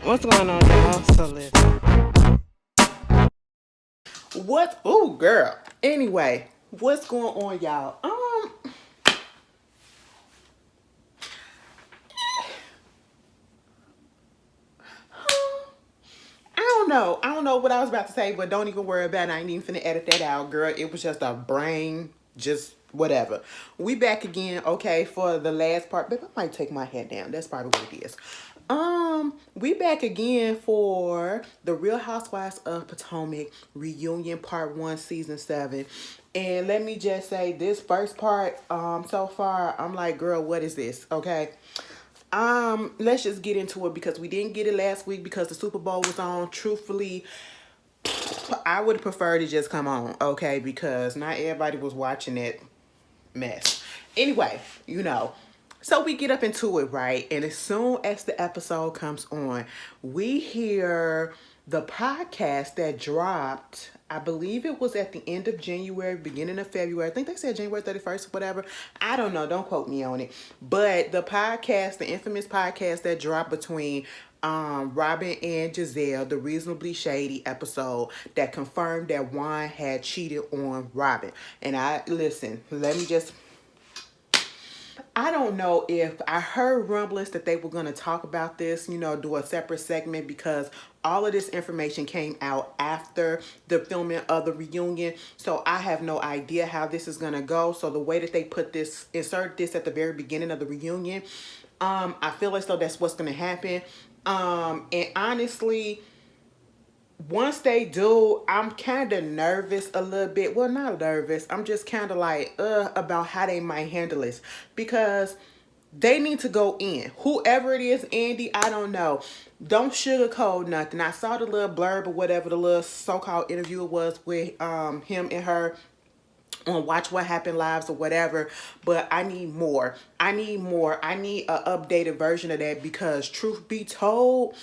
What's going on, y'all? So listen. What? Ooh, girl. Anyway, what's going on, y'all? I don't know. I don't know what I was about to say, but don't even worry about it. I ain't even finna edit that out, girl. It was just a brain, just whatever. We back again, okay, for the last part. But I might take my head down. That's probably what it is. We back again for the Real Housewives of Potomac reunion part 1, season 7. And let me just say, this first part, so far, I'm like, girl, what is this? Okay. Let's just get into it because we didn't get it last week because the Super Bowl was on. Truthfully, I would prefer to just come on, okay, because not everybody was watching that mess. Anyway, so we get up into it, right? And as soon as the episode comes on, we hear the podcast that dropped. I believe it was at the end of January, beginning of February. I think they said January 31st or whatever. I don't know. Don't quote me on it. But the podcast, the infamous podcast that dropped between Robin and Giselle, the Reasonably Shady episode that confirmed that Juan had cheated on Robin. And I don't know if I heard rumblings that they were going to talk about this, do a separate segment because all of this information came out after the filming of the reunion. So I have no idea how this is going to go. So the way that they insert this at the very beginning of the reunion, I feel as though that's what's going to happen. And honestly, once they do, I'm kind of nervous a little bit. Well, not nervous. I'm just kind of like, about how they might handle this. Because they need to go in. Whoever it is, Andy, I don't know. Don't sugarcoat nothing. I saw the little blurb or whatever the little so-called interview was with him and her on Watch What Happened Lives or whatever, but I need more. I need an updated version of that because truth be told,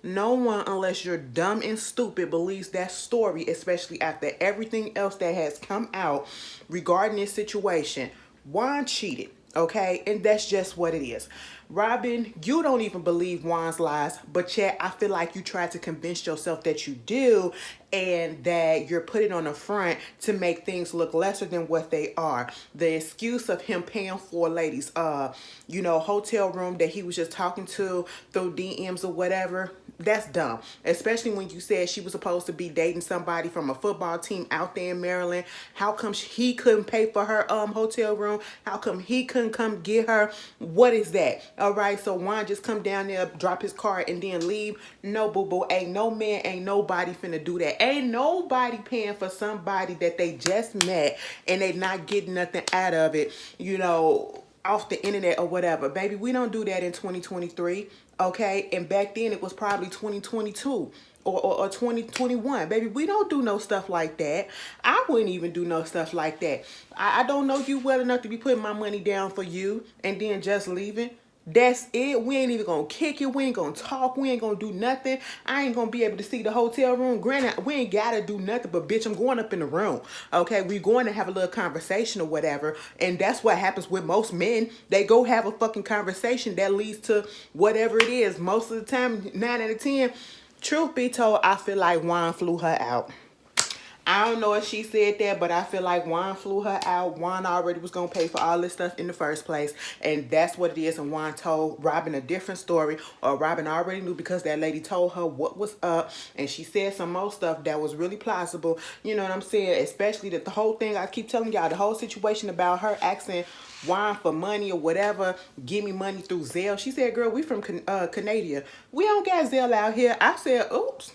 no one, unless you're dumb and stupid, believes that story, especially after everything else that has come out regarding this situation. Juan cheated, okay? And that's just what it is. Robin, you don't even believe Juan's lies, but yet I feel like you tried to convince yourself that you do and that you're putting on the front to make things look lesser than what they are. The excuse of him paying for ladies, hotel room that he was just talking to through DMs or whatever, that's dumb. Especially when you said she was supposed to be dating somebody from a football team out there in Maryland. How come he couldn't pay for her hotel room? How come he couldn't come get her? What is that? All right, so Juan just come down there, drop his car, and then leave? No, boo-boo. Ain't no man, ain't nobody finna do that. Ain't nobody paying for somebody that they just met and they not getting nothing out of it, off the internet or whatever. Baby, we don't do that in 2023, okay? And back then it was probably 2022 or 2021. Baby, we don't do no stuff like that. I wouldn't even do no stuff like that. I don't know you well enough to be putting my money down for you and then just leaving. That's it. We ain't even gonna kick it. We ain't gonna talk. We ain't gonna do nothing. I ain't gonna be able to see the hotel room. Granted, we ain't gotta do nothing, but bitch, I'm going up in the room. Okay, we going to have a little conversation or whatever. And that's what happens with most men. They go have a fucking conversation that leads to whatever it is. Most of the time, 9 out of 10, truth be told, I feel like Juan flew her out. I don't know if she said that, but I feel like Juan flew her out. Juan already was going to pay for all this stuff in the first place. And that's what it is. And Juan told Robin a different story. Or Robin already knew because that lady told her what was up. And she said some more stuff that was really plausible. You know what I'm saying? Especially that the whole thing, I keep telling y'all, the whole situation about her asking Juan for money or whatever, give me money through Zelle. She said, girl, we from Canada. We don't got Zelle out here. I said, oops.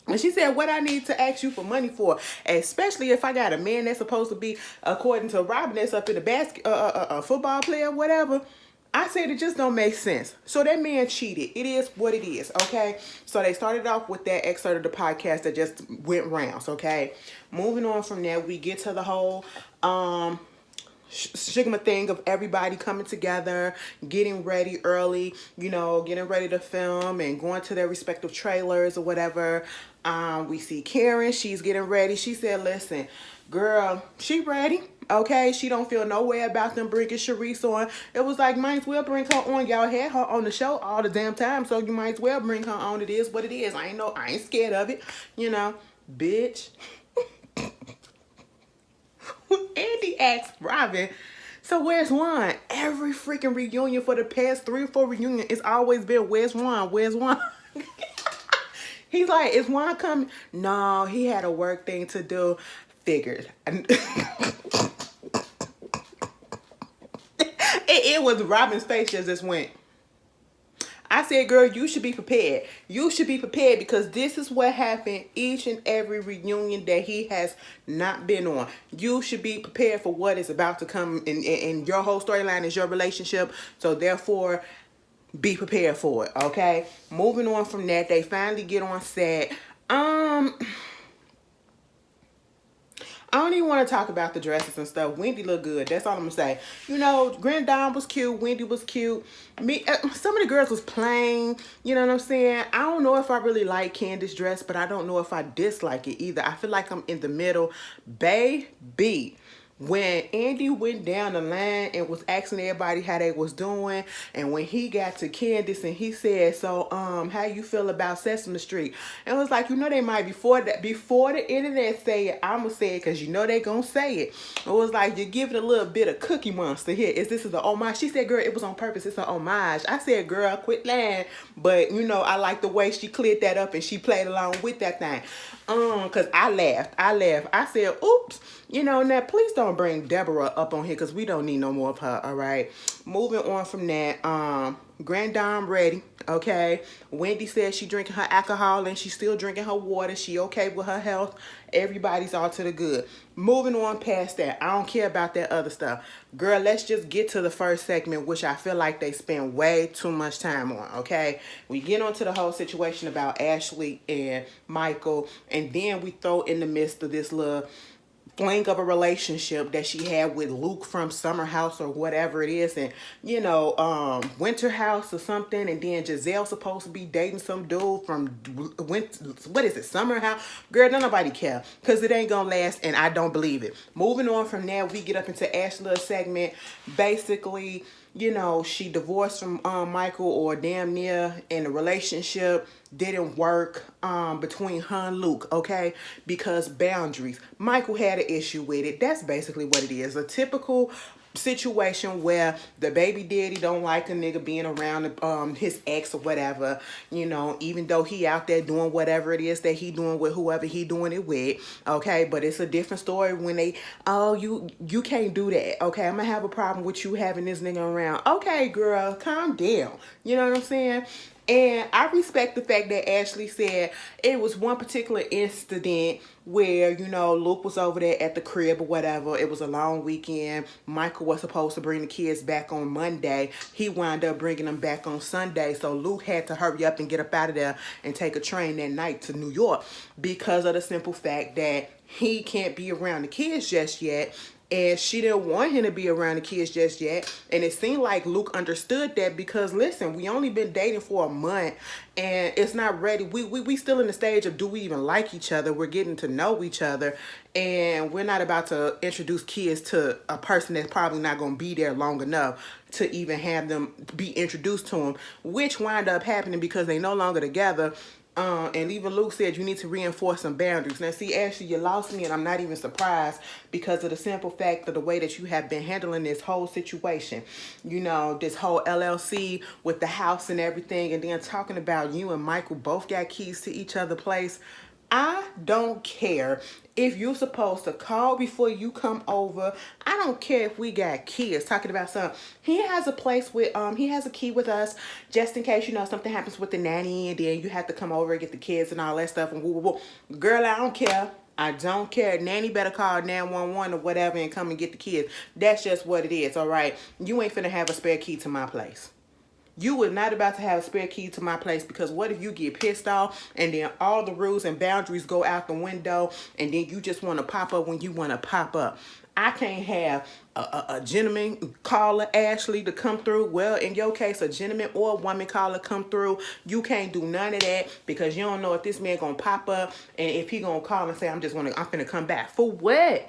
And she said, what I need to ask you for money for, especially if I got a man that's supposed to be, according to Robin, that's up in the a football player, whatever. I said it just don't make sense. So that man cheated. It is what it is, okay? So they started off with that excerpt of the podcast that just went rounds, okay? Moving on from there, we get to the whole Sigma thing of everybody coming together, getting ready early, getting ready to film and going to their respective trailers or whatever. We see Karen, she's getting ready. She said, listen, girl, she ready. Okay, she don't feel no way about them bringing Sharice on. It was like, might as well bring her on. Y'all had her on the show all the damn time, so you might as well bring her on. It is what it is. I ain't scared of it, you know, bitch. Andy asked Robin, so where's Juan? Every freaking reunion for the past 3 or 4 reunions, it's always been, where's Juan? Where's Juan? He's like, is Juan coming? No, he had a work thing to do. Figured. It was Robin's face just went. I said, girl, you should be prepared. You should be prepared because this is what happened each and every reunion that he has not been on. You should be prepared for what is about to come in your whole storyline is your relationship. So therefore, be prepared for it, okay? Moving on from that, they finally get on set. I don't even want to talk about the dresses and stuff. Wendy looked good. That's all I'm going to say. You know, Grand Dame was cute. Wendy was cute. Some of the girls was plain. You know what I'm saying? I don't know if I really like Candace's dress, but I don't know if I dislike it either. I feel like I'm in the middle. Baby. When Andy went down the line and was asking everybody how they was doing, and when he got to Candace and he said, so how you feel about Sesame Street? And it was like, you know, they might before the internet say it, I'ma say it because you know they gonna say it. It was like, you give it a little bit of Cookie Monster here. This is an homage? She said, girl, it was on purpose. It's an homage. I said, girl, quit lying. But you know, I like the way she cleared that up and she played along with that thing. Cause I laughed. I said, oops. You know, now please don't bring Deborah up on here because we don't need no more of her, all right? Moving on from that, Grand Dame ready, okay? Wendy said she drinking her alcohol and she's still drinking her water. She okay with her health. Everybody's all to the good. Moving on past that, I don't care about that other stuff. Girl, let's just get to the first segment, which I feel like they spend way too much time on, okay? We get onto the whole situation about Ashley and Michael, and then we throw in the midst of this little fling of a relationship that she had with Luke from Summer House or whatever it is, and you know, Winter House or something, and then Giselle supposed to be dating some dude from what is it, Summer House? Girl, don't nobody care because it ain't gonna last, and I don't believe it. Moving on from there, we get up into Ashley's segment. Basically, you know, she divorced from Michael or damn near, and the relationship didn't work between her and Luke, okay? Because boundaries. Michael had an issue with it. That's basically what it is. A typical situation where the baby daddy don't like a nigga being around his ex or whatever, you know, even though he out there doing whatever it is that he doing with whoever he doing it with, okay? But it's a different story when they, oh, you can't do that, okay? I'm gonna have a problem with you having this nigga around. Okay, girl, calm down. You know what I'm saying? And I respect the fact that Ashley said it was one particular incident where, you know, Luke was over there at the crib or whatever. It was a long weekend. Michael was supposed to bring the kids back on Monday. He wound up bringing them back on Sunday. So Luke had to hurry up and get up out of there and take a train that night to New York because of the simple fact that he can't be around the kids just yet. And she didn't want him to be around the kids just yet. And it seemed like Luke understood that because, listen, we only been dating for a month and it's not ready. We still in the stage of do we even like each other? We're getting to know each other. And we're not about to introduce kids to a person that's probably not going to be there long enough to even have them be introduced to him, which wind up happening because they no longer together. And even Luke said you need to reinforce some boundaries. Now, see, Ashley, you lost me, and I'm not even surprised because of the simple fact of the way that you have been handling this whole situation. You know, this whole LLC with the house and everything, and then talking about you and Michael both got keys to each other's place. I don't care if you're supposed to call before you come over. I don't care if we got kids talking about something. He has a place with, he has a key with us just in case, you know, something happens with the nanny and then you have to come over and get the kids and all that stuff. And woo, woo, woo. Girl, I don't care. I don't care. Nanny better call 911 or whatever and come and get the kids. That's just what it is, all right? You ain't finna have a spare key to my place. You were not about to have a spare key to my place because what if you get pissed off and then all the rules and boundaries go out the window and then you just want to pop up when you want to pop up? I can't have a gentleman caller, Ashley, to come through. Well, in your case, a gentleman or a woman caller come through. You can't do none of that because you don't know if this man going to pop up and if he going to call and say, I'm finna come back. For what?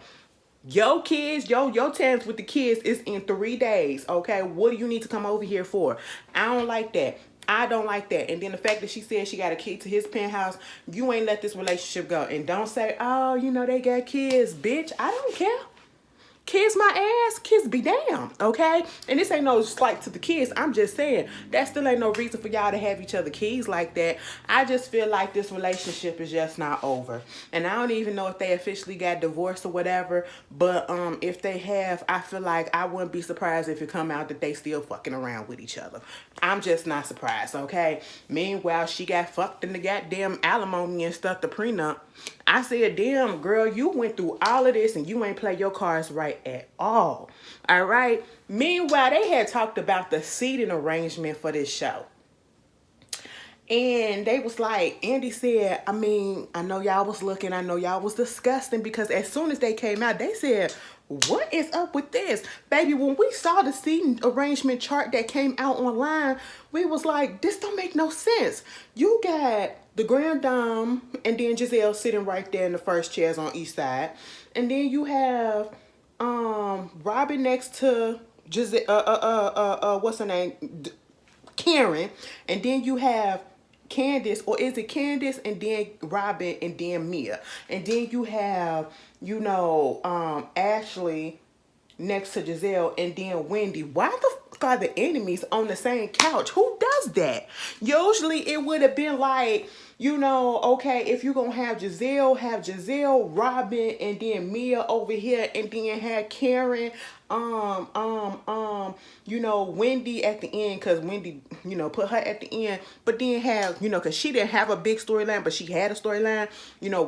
Your kids, your times with the kids is in 3 days. Okay, what do you need to come over here for? I don't like that. I don't like that. And then the fact that she said she got a key to his penthouse, you ain't let this relationship go. And don't say, oh, they got kids, bitch. I don't care. Kids my ass, kids be damn, okay? And this ain't no slight to the kids. I'm just saying that still ain't no reason for y'all to have each other kids like that. I just feel like this relationship is just not over. And I don't even know if they officially got divorced or whatever. But if they have, I feel like I wouldn't be surprised if it come out that they still fucking around with each other. I'm just not surprised, okay? Meanwhile, she got fucked in the goddamn alimony and stuff, the prenup. I said, damn, girl, you went through all of this and you ain't play your cards right at all. All right? Meanwhile, they had talked about the seating arrangement for this show. And they was like, Andy said, I know y'all was looking, I know y'all was disgusting, because as soon as they came out, they said, what is up with this? Baby, when we saw the seating arrangement chart that came out online, we was like, this don't make no sense. You got the Grand Dame and then Giselle sitting right there in the first chairs on each side. And then you have Robin next to Giselle, what's her name? Karen. And then you have Candace, or is it Candace and then Robin and then Mia? And then you have, Ashley next to Giselle and then Wendy. Why the fuck are the enemies on the same couch? Who does that? Usually it would have been like, okay, if you're gonna have Giselle, Robin, and then Mia over here, and then have Karen, Wendy at the end, because Wendy, put her at the end, but then have, because she didn't have a big storyline, but she had a storyline,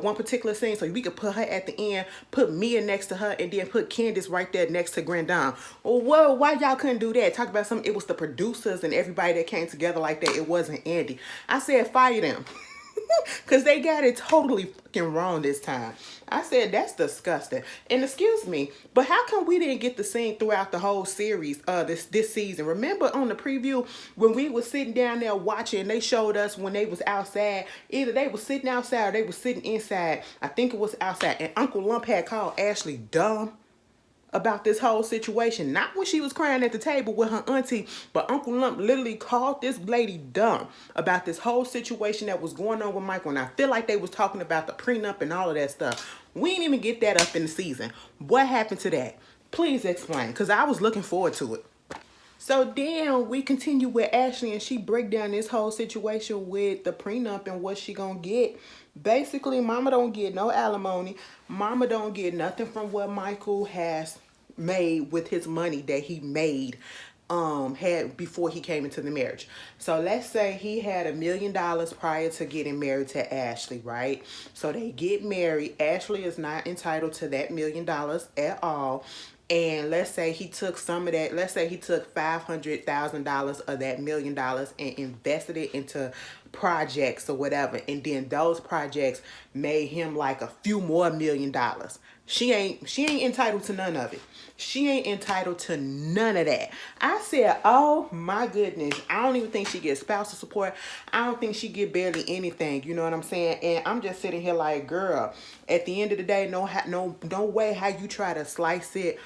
one particular scene, so we could put her at the end, put Mia next to her, and then put Candace right there next to Grand Dame. Well, why y'all couldn't do that? Talk about something, it was the producers and everybody that came together like that. It wasn't Andy. I said, fire them. Because they got it totally fucking wrong this time. I said, that's disgusting. And excuse me, but how come we didn't get the scene throughout the whole series, this season? Remember on the preview when we was sitting down there watching, they showed us when they was outside. Either they was sitting outside or they was sitting inside. I think it was outside. And Uncle Lump had called Ashley dumb about this whole situation. Not when she was crying at the table with her auntie, but Uncle Lump literally called this lady dumb about this whole situation that was going on with Michael. And I feel like they was talking about the prenup and all of that stuff. We didn't even get that up in the season. What happened to that? Please explain, because I was looking forward to it. So then we continue with Ashley, and she break down this whole situation with the prenup and what she gonna get. Basically, mama don't get no alimony. Mama don't get nothing from what Michael has made with his money that he made had before he came into the marriage. So let's say he had $1 million prior to getting married to Ashley, right? So they get married. Ashley is not entitled to that $1 million at all. And let's say he took some of that, let's say he took $500,000 of that $1 million and invested it into projects or whatever. And then those projects made him like a few more $1 million. She ain't entitled to none of it. She ain't entitled to none of that. I said, oh my goodness. I don't even think she gets spousal support. I don't think she get barely anything. You know what I'm saying? And I'm just sitting here like, girl, at the end of the day, no way how you try to slice it.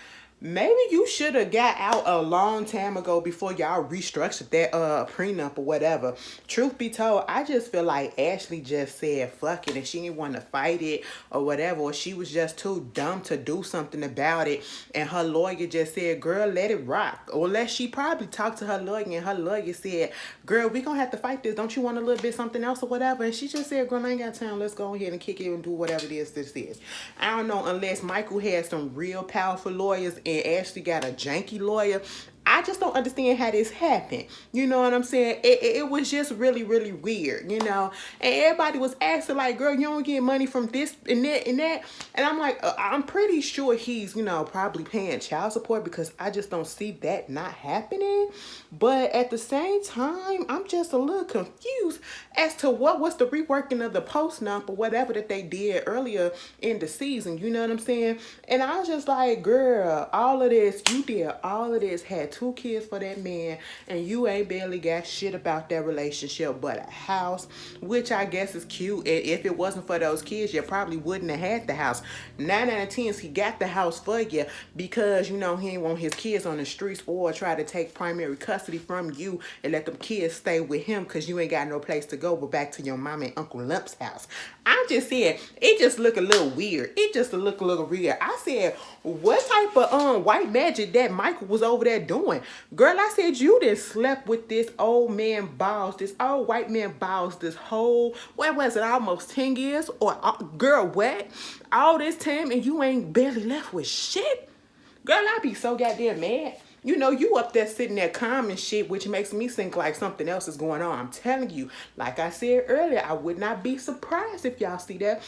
Maybe you should have got out a long time ago before y'all restructured that prenup or whatever. Truth be told, I just feel like Ashley just said fuck it and she didn't want to fight it or whatever, or she was just too dumb to do something about it, and her lawyer just said, girl, let it rock. Or unless she probably talked to her lawyer and her lawyer said, girl, we gonna have to fight this. Don't you want a little bit something else or whatever? And she just said, girl, I ain't got time. Let's go ahead and kick it and do whatever it is this is. I don't know, unless Michael had some real powerful lawyers and Ashley got a janky lawyer. I just don't understand how this happened. You know what I'm saying? It was just really, really weird, And everybody was asking like, girl, you don't get money from this and that and that. And I'm like, I'm pretty sure he's, probably paying child support, because I just don't see that not happening. But at the same time, I'm just a little confused as to what was the reworking of the post nump or whatever that they did earlier in the season. You know what I'm saying? And I was just like, girl, all of this, you did all of this, had had 2 kids for that man, and you ain't barely got shit about that relationship but a house, which I guess is cute. And if it wasn't for those kids, you probably wouldn't have had the house. 9 out of 10, he got the house for you because he ain't want his kids on the streets or try to take primary custody from you and let them kids stay with him because you ain't got no place to go but back to your mom and Uncle Lump's house. I'm just saying, it just look a little weird. It just look a little weird. I said, what type of white magic that Michael was over there doing? Girl, I said, you done slept with this old man Balls, this old white man Balls, this whole, what was it, almost 10 years? Or, girl, what? All this time and you ain't barely left with shit? Girl, I be so goddamn mad. You up there sitting there calm and shit, which makes me think like something else is going on. I'm telling you, like I said earlier, I would not be surprised if y'all see that.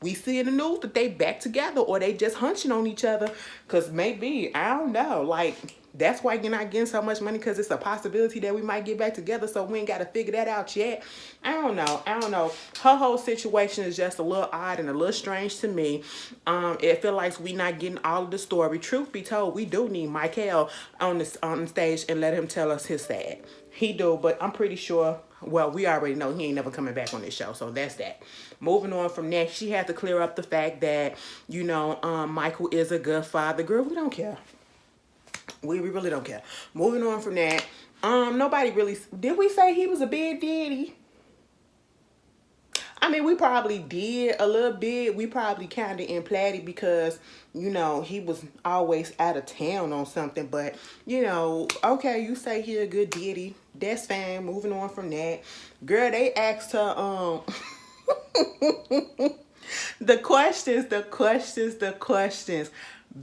We see in the news that they back together or they just hunching on each other. Because maybe, I don't know, like, that's why you're not getting so much money, because it's a possibility that we might get back together, so we ain't got to figure that out yet. I don't know. Her whole situation is just a little odd and a little strange to me. It feels like we not getting all of the story. Truth be told, we do need Michael on the stage and let him tell us his side. He do, but I'm pretty sure, well, we already know he ain't never coming back on this show, so that's that. Moving on from that, she had to clear up the fact that, Michael is a good father. Girl, we don't care. We really don't care. Moving on from that, nobody really, did we say he was a big daddy? I mean, we probably did a little bit. We probably kind of implied it because, he was always out of town on something. But, okay, you say he a good daddy. That's fine. Moving on from that. Girl, they asked her, the questions.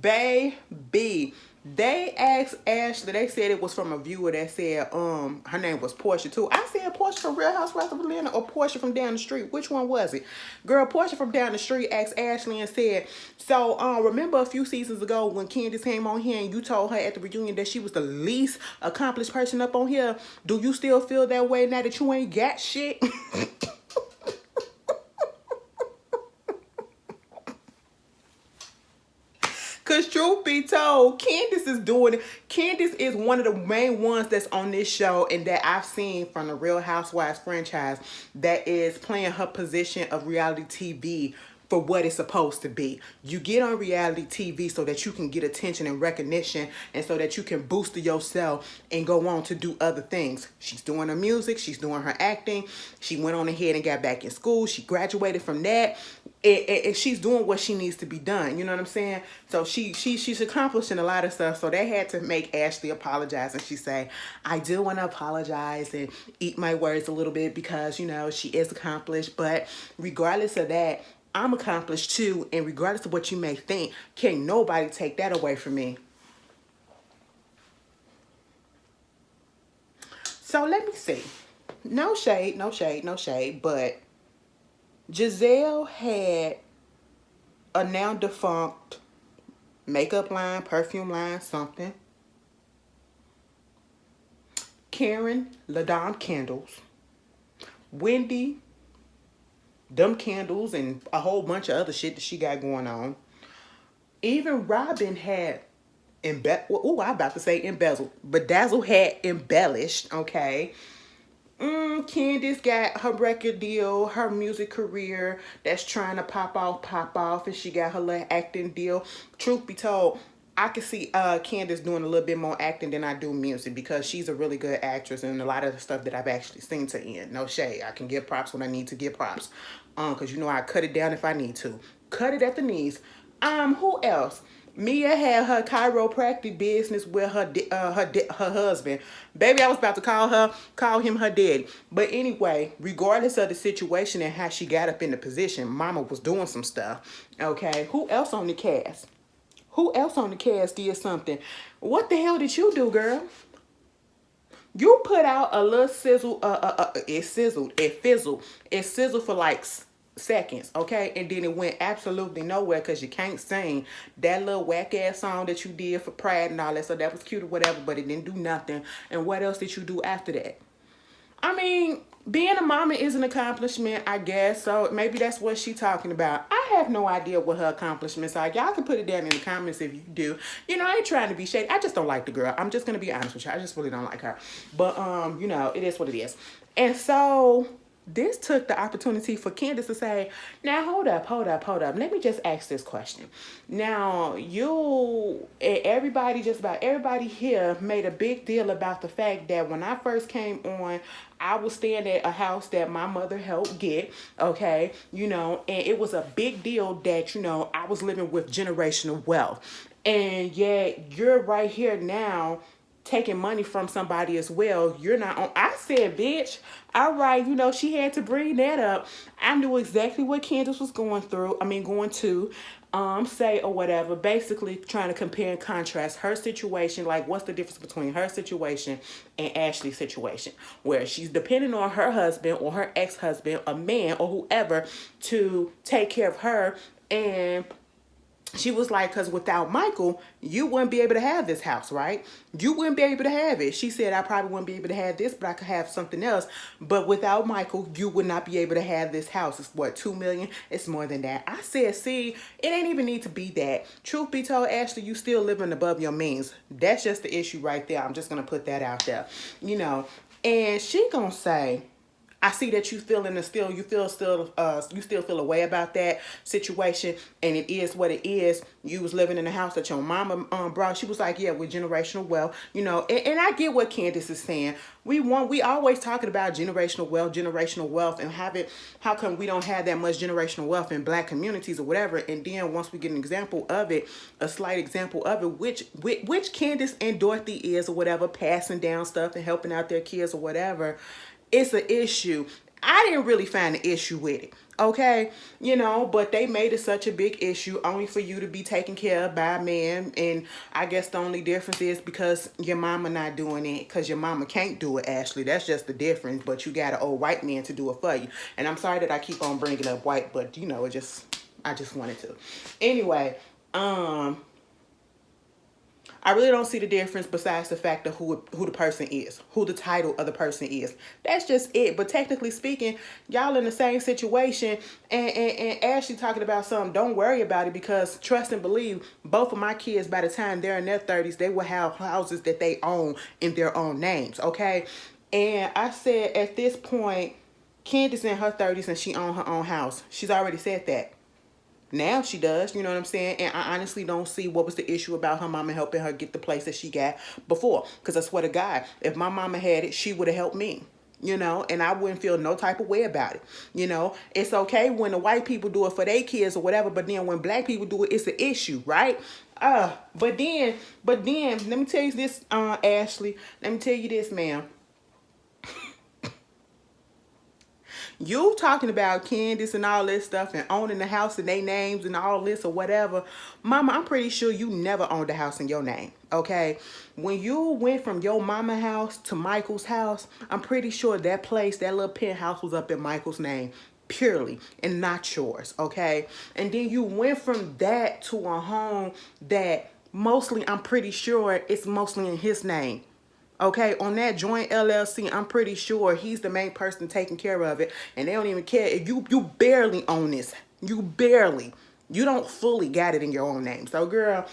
Baby. They asked Ashley, they said it was from a viewer that said, her name was Portia too. I said Portia from Real Housewives of Atlanta or Portia from down the street. Which one was it? Girl, Portia from down the street asked Ashley and said, so, remember a few seasons ago when Candace came on here and you told her at the reunion that she was the least accomplished person up on here? Do you still feel that way now that you ain't got shit? Because truth be told, Candace is doing it. Candace is one of the main ones that's on this show and that I've seen from the Real Housewives franchise that is playing her position of reality TV for what it's supposed to be. You get on reality TV so that you can get attention and recognition and so that you can boost yourself and go on to do other things. She's doing her music. She's doing her acting. She went on ahead and got back in school. She graduated from that. And she's doing what she needs to be done. You know what I'm saying? So she's accomplishing a lot of stuff. So they had to make Ashley apologize. And she say, I do want to apologize and eat my words a little bit because, she is accomplished. But regardless of that, I'm accomplished too. And regardless of what you may think, can't nobody take that away from me. So let me see. No shade, but Giselle had a now defunct makeup line, perfume line, something. Karen, LaDom candles. Wendy, them candles, and a whole bunch of other shit that she got going on. Even Robin had embezzled. Bedazzle had embellished, okay? Candace got her record deal, her music career that's trying to pop off, and she got her little acting deal. Truth be told, I can see Candace doing a little bit more acting than I do music because she's a really good actress and a lot of the stuff that I've actually seen her in. No shade. I can give props when I need to give props. Because I cut it down if I need to. Cut it at the knees. Who else? Mia had her chiropractic business with her husband. Baby, I was about to call him her daddy. But anyway, regardless of the situation and how she got up in the position, Mama was doing some stuff. Okay, who else on the cast? Who else on the cast did something? What the hell did you do, girl? You put out a little sizzle. It fizzled for like seconds, okay? And then it went absolutely nowhere because you can't sing. That little whack ass song that you did for Pride and all that, so that was cute or whatever, but it didn't do nothing. And what else did you do after that? I mean, Being a mama is an accomplishment, I guess. So maybe that's what she's talking about. I have no idea what her accomplishments are. Y'all can put it down in the comments if you do. You know, I ain't trying to be shady. I just don't like the girl. I'm just gonna be honest with you. I just really don't like her. But you know, it is what it is. And so this took the opportunity for Candace to say, now hold up, hold up, hold up. Let me just ask this question. Now, you, everybody, just about everybody here made a big deal about the fact that when I first came on, I was staying at a house that my mother helped get, okay, you know, and it was a big deal that, you know, I was living with generational wealth. And yet you're right here now taking money from somebody as well. You're not on. I said, bitch, all right, you know, she had to bring that up. I knew exactly what Candace was going through. I mean, going to say or whatever, basically trying to compare and contrast her situation, like what's the difference between her situation and Ashley's situation, where she's depending on her husband or her ex-husband, a man or whoever, to take care of her. And she was like, because without Michael, you wouldn't be able to have this house, right? You wouldn't be able to have it. She said, I probably wouldn't be able to have this, but I could have something else. But without Michael, you would not be able to have this house. It's what, $2 million? It's more than that. I said, see, it ain't even need to be that. Truth be told, Ashley, you still living above your means. That's just the issue right there. I'm just going to put that out there, you know. And she going to say, I see that you feeling still, you still feel a way about that situation, and it is what it is. You was living in a house that your mama brought. She was like, yeah, with generational wealth, you know, and I get what Candace is saying. We always talking about generational wealth, and how come we don't have that much generational wealth in black communities or whatever. And then once we get an example of it, a slight example of it, which Candace and Dorothy is or whatever, passing down stuff and helping out their kids or whatever. It's an issue. I didn't really find an issue with it, okay? You know, but they made it such a big issue only for you to be taken care of by a man. And I guess the only difference is because your mama not doing it, because your mama can't do it, Ashley. That's just the difference. But you got an old white man to do it for you. And I'm sorry that I keep on bringing up white, but you know, I just wanted to. Anyway, I really don't see the difference besides the fact of who the person is, who the title of the person is. That's just it. But technically speaking, y'all in the same situation, and Ashley talking about something, don't worry about it, because trust and believe, both of my kids, by the time they're in their 30s, they will have houses that they own in their own names, okay? And I said at this point, Candace in her 30s and she own her own house. She's already said that. Now she does, you know what I'm saying? And I honestly don't see what was the issue about her mama helping her get the place that she got before. Because I swear to God, if my mama had it, she would have helped me, you know, and I wouldn't feel no type of way about it. You know, it's okay when the white people do it for their kids or whatever, but then when black people do it, it's an issue, right? But then, let me tell you this, Ashley, let me tell you this, ma'am. You talking about Candace and all this stuff and owning the house in their names and all this or whatever. Mama, I'm pretty sure you never owned a house in your name, okay? When you went from your mama house to Michael's house, I'm pretty sure that place, that little penthouse was up in Michael's name purely and not yours, okay? And then you went from that to a home that mostly, I'm pretty sure it's mostly in his name. Okay, on that joint LLC, I'm pretty sure he's the main person taking care of it. And they don't even care if you barely own this. You barely. You don't fully got it in your own name. So, girl,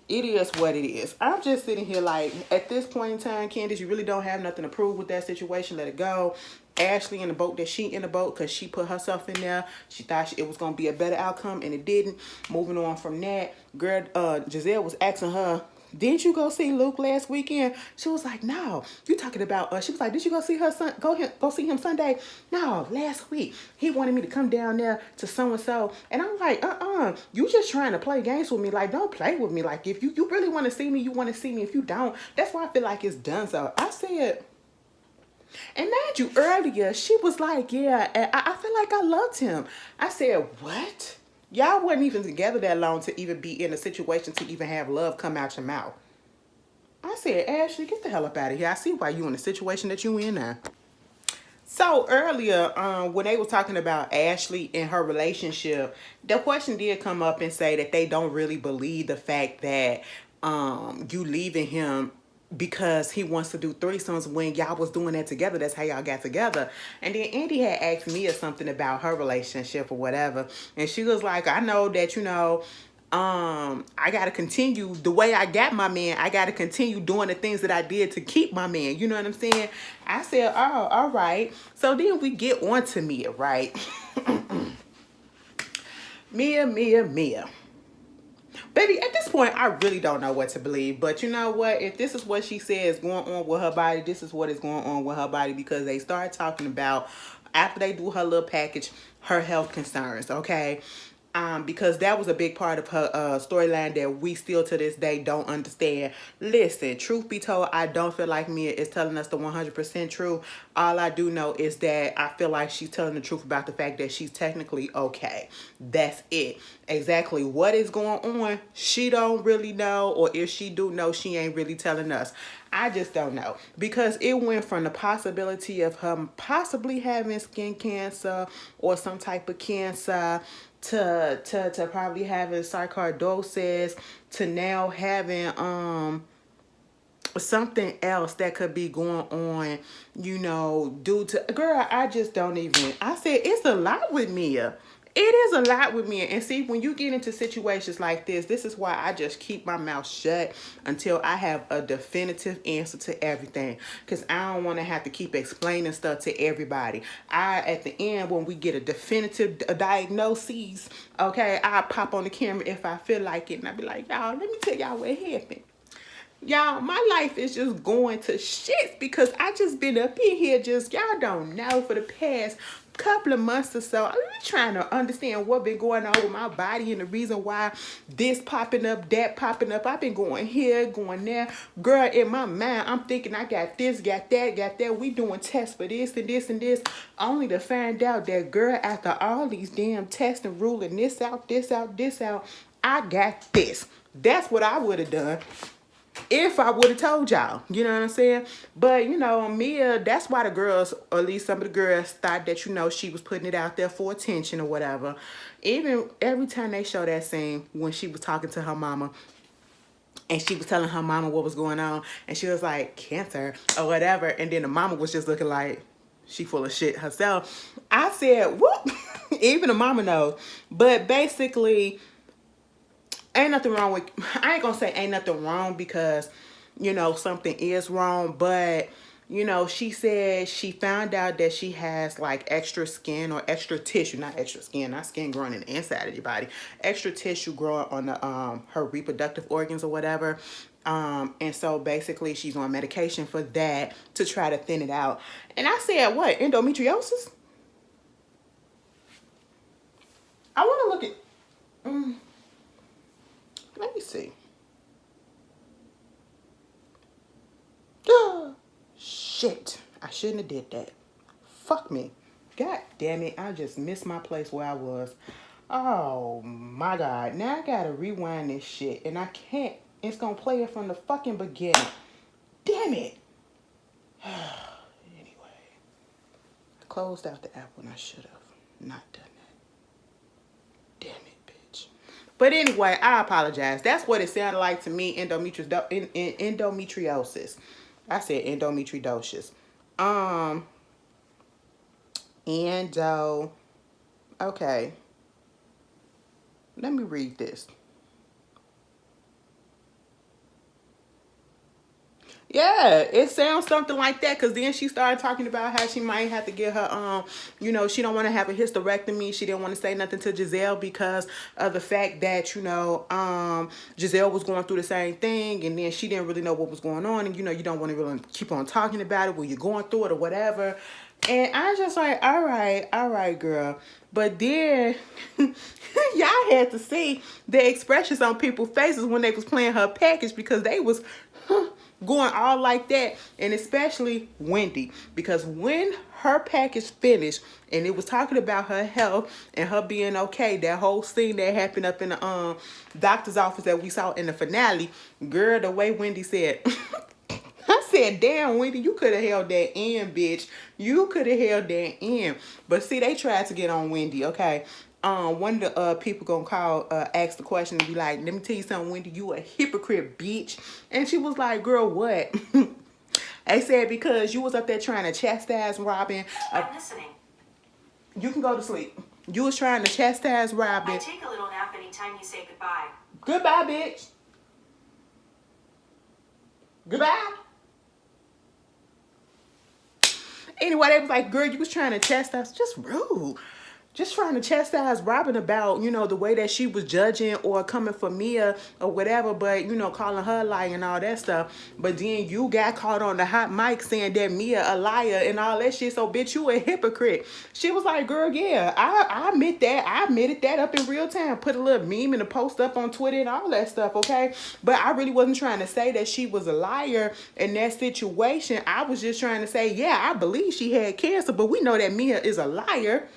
it is what it is. I'm just sitting here like, at this point in time, Candace, you really don't have nothing to prove with that situation. Let it go. Ashley in the boat that she in the boat because she put herself in there. She thought it was going to be a better outcome, and it didn't. Moving on from that, girl, Giselle was asking her, didn't you go see Luke last weekend? She was like, no. You talking about, she was like, did you go see her son, go see him Sunday? No, last week. He wanted me to come down there to so-and-so. And I'm like, you just trying to play games with me. Like, don't play with me. Like, if you really want to see me, you want to see me. If you don't, that's why I feel like it's done. So I said, and mind you, earlier, she was like, yeah, I feel like I loved him. I said, what? Y'all wasn't even together that long to even be in a situation to even have love come out your mouth. I said, Ashley, get the hell up out of here. I see why you in the situation that you in now. So earlier, when they were talking about Ashley and her relationship, the question did come up and say that they don't really believe the fact that you leaving him because he wants to do threesomes when y'all was doing that together. That's how y'all got together. And then Andy had asked Mia something about her relationship or whatever. And she was like, I know that, I got to continue the way I got my man. I got to continue doing the things that I did to keep my man. You know what I'm saying? I said, oh, all right. So then we get on to Mia, right? Mia. Baby, at this point, I really don't know what to believe. But you know what? If this is what she says going on with her body, this is what is going on with her body, because they start talking about, after they do her little package, her health concerns, okay? Because that was a big part of her storyline that we still to this day don't understand. Listen, truth be told, I don't feel like Mia is telling us the 100% truth. All I do know is that I feel like she's telling the truth about the fact that she's technically okay. That's it. Exactly what is going on, she don't really know, or if she do know, she ain't really telling us. I just don't know, because it went from the possibility of her possibly having skin cancer or some type of cancer to probably having sarcoidosis, to now having something else that could be going on, due to, girl, I just don't even, I said it's a lot with Mia. It is a lot with me. And see, when you get into situations like this is why I just keep my mouth shut until I have a definitive answer to everything. Because I don't want to have to keep explaining stuff to everybody. At the end, when we get a definitive diagnosis, okay, I'll pop on the camera if I feel like it. And I'll be like, y'all, let me tell y'all what happened. Y'all, my life is just going to shit because I just been up in here y'all don't know, for the past couple of months or so. I'm trying to understand what been going on with my body and the reason why this popping up, that popping up. I've been going here, going there. Girl, in my mind, I'm thinking I got this, got that. We doing tests for this and this and this. Only to find out that, girl, after all these damn tests and ruling this out, I got this. That's what I would have done if I would have told y'all. You know what I'm saying? But, Mia, that's why the girls, or at least some of the girls, thought that, she was putting it out there for attention or whatever. Even every time they show that scene when she was talking to her mama, and she was telling her mama what was going on, and she was like, cancer or whatever, and then the mama was just looking like she full of shit herself. I said, whoop. Even the mama knows. But basically, ain't nothing wrong with, I ain't gonna say ain't nothing wrong, because, something is wrong, but, she said she found out that she has like extra skin or extra tissue, not extra skin, not skin growing in the inside of your body, extra tissue growing on the, her reproductive organs or whatever. And so basically she's on medication for that to try to thin it out. And I said, what, endometriosis? I want to look at, let me see. Shit. I shouldn't have did that. Fuck me. God damn it. I just missed my place where I was. Oh my God. Now I gotta rewind this shit. And I can't. It's gonna play it from the fucking beginning. Damn it. Anyway. I closed out the app when I should have not done that. Damn it. But anyway, I apologize. That's what it sounded like to me, endometriosis. I said endometriosis. Okay. Let me read this. Yeah, it sounds something like that, because then she started talking about how she might have to get her, she don't want to have a hysterectomy. She didn't want to say nothing to Giselle because of the fact that, Giselle was going through the same thing, and then she didn't really know what was going on, and, you don't want to really keep on talking about it when you're going through it or whatever. And I was just like, all right, girl. But then y'all had to see the expressions on people's faces when they was playing her package, because they was going all like that. And especially Wendy, because when her package finished and it was talking about her health and her being okay, that whole scene that happened up in the doctor's office that we saw in the finale, girl, the way Wendy said I said, damn, Wendy, you could have held that in, bitch. You could have held that in. But see, they tried to get on Wendy, okay? one of the people gonna call, ask the question and be like, let me tell you something, Wendy, you a hypocrite, bitch. And she was like, girl, what? They said because you was up there trying to chastise Robin. I'm listening. You can go to sleep. You was trying to chastise Robin. I take a little nap anytime you say goodbye. Goodbye, bitch. Goodbye. Anyway, they was like, girl, you was trying to chastise. Just rude. Just trying to chastise Robin about, the way that she was judging or coming for Mia or whatever, but, calling her a liar and all that stuff. But then you got caught on the hot mic saying that Mia a liar and all that shit. So, bitch, you a hypocrite. She was like, girl, yeah, I admit that. I admitted that up in real time. Put a little meme and a post up on Twitter and all that stuff, okay? But I really wasn't trying to say that she was a liar in that situation. I was just trying to say, yeah, I believe she had cancer, but we know that Mia is a liar.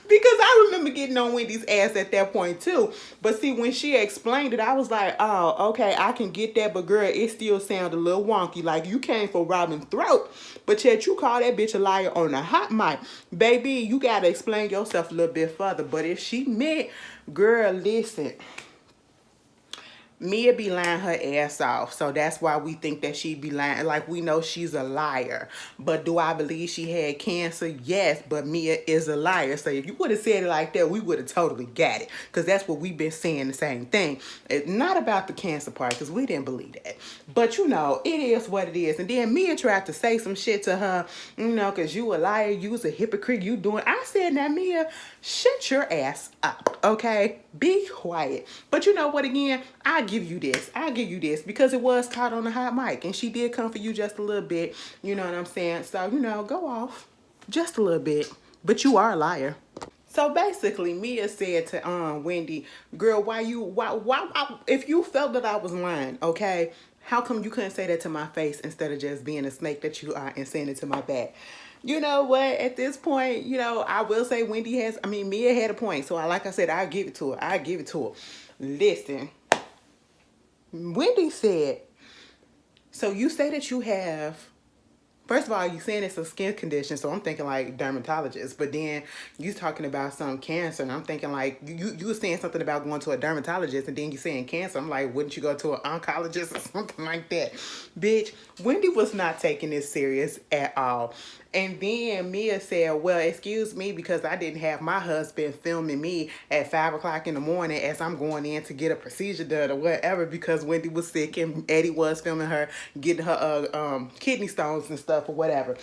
Because I remember getting on Wendy's ass at that point too. But see, when she explained it, I was like, oh, okay, I can get that. But girl, it still sounded a little wonky. Like you came for Robin's throat, but yet you call that bitch a liar on a hot mic. Baby, you got to explain yourself a little bit further. But if she meant, girl, listen, Mia be lying her ass off. So that's why we think that she be lying. Like, we know she's a liar. But do I believe she had cancer? Yes, but Mia is a liar. So if you would have said it like that, we would have totally got it. Because that's what we've been saying, the same thing. It's not about the cancer part, because we didn't believe that. But, it is what it is. And then Mia tried to say some shit to her, because you a liar, you was a hypocrite, you doing... I said, now, Mia, shut your ass up, okay? Be quiet. But you know what, again, I'll give you this because it was caught on the hot mic and she did come for you just a little bit, you know what I'm saying? So, go off just a little bit, but you are a liar. So basically, Mia said to Wendy, girl, why if you felt that I was lying, okay, how come you couldn't say that to my face instead of just being a snake that you are and saying it to my back? You know what? At this point, I will say Mia had a point. So like I said, I'll give it to her. Listen, Wendy said, so you say that you have, first of all, you saying it's a skin condition, so I'm thinking like dermatologist, but then you talking about some cancer, and I'm thinking like, you were saying something about going to a dermatologist, and then you saying cancer. I'm like, wouldn't you go to an oncologist or something like that? Bitch, Wendy was not taking this serious at all. And then Mia said, well, excuse me, because I didn't have my husband filming me at 5 o'clock in the morning as I'm going in to get a procedure done or whatever, because Wendy was sick and Eddie was filming her getting her kidney stones and stuff or whatever.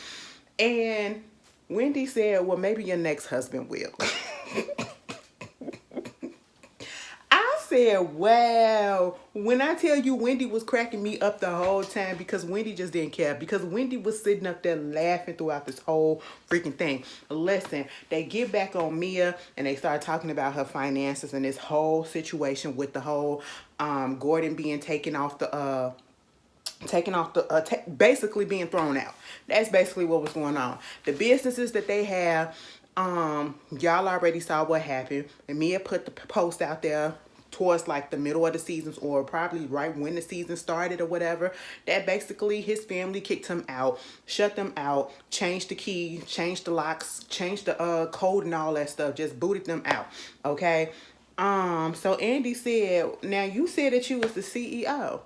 And Wendy said, well, maybe your next husband will. Said, wow, when I tell you Wendy was cracking me up the whole time because Wendy just didn't care, because Wendy was sitting up there laughing throughout this whole freaking thing. Listen, they get back on Mia and they start talking about her finances and this whole situation with the whole Gordon being taken off the basically being thrown out. That's basically what was going on. The businesses that they have, y'all already saw what happened, and Mia put the post out there towards like the middle of the seasons or probably right when the season started or whatever, that basically his family kicked him out, shut them out, changed the key, changed the locks, changed the code and all that stuff, just booted them out. Okay. So Andy said, now you said that you was the CEO.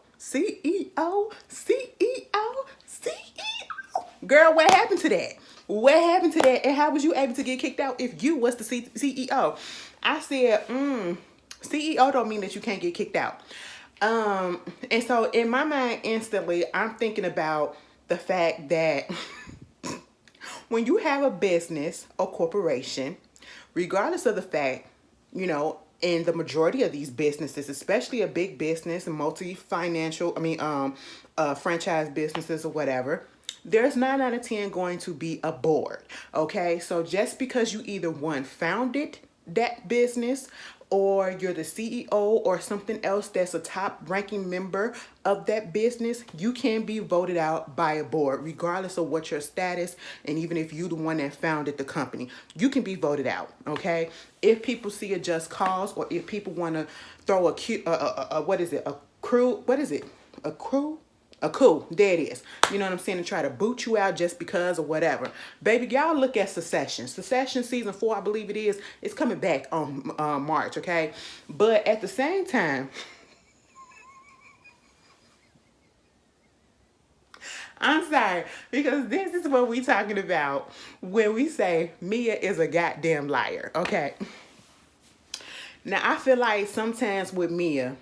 Girl, what happened to that? What happened to that? And how was you able to get kicked out if you was the CEO? I said, CEO don't mean that you can't get kicked out. And so in my mind, instantly, I'm thinking about the fact that when you have a business or corporation, regardless of the fact, in the majority of these businesses, especially a big business and franchise businesses or whatever, there's 9 out of 10 going to be a board. Okay, so just because you either founded that business or you're the CEO or something else that's a top ranking member of that business, you can be voted out by a board, regardless of what your status, and even if you're the one that founded the company, you can be voted out, okay? If people see a just cause, or if people want to throw a A coup, there it is. You know what I'm saying? And try to boot you out just because or whatever. Baby, y'all look at Succession. Succession season 4, I believe it is. It's coming back on March, okay? But at the same time, I'm sorry, because this is what we talking about when we say Mia is a goddamn liar, okay? Now, I feel like sometimes with Mia,